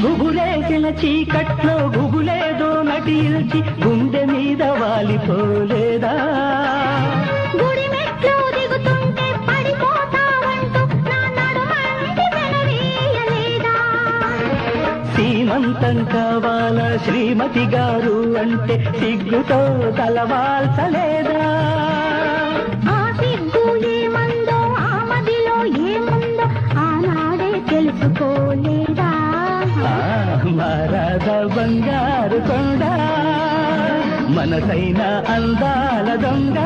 గుబులేసిన చీకట్లో గుబులేదో నటిల్చి గుండె మీద వాలిపోలేదా? గుడి మెట్లు దిగుతుంటే పడిపోతావంటూ నా నడుమంటి వెనవేయలేదా? సీమంతం కావాల శ్రీమతి గారు అంటే సిగ్గుతో తలవాల్చలేదా? ఆ సిగ్గు ఏమందో ఆ మదిలో ఏముందో ఆనాడే తెలుసుకోలేదా? మారాద బంగారు కొండ మనసైన అందాల దొంగ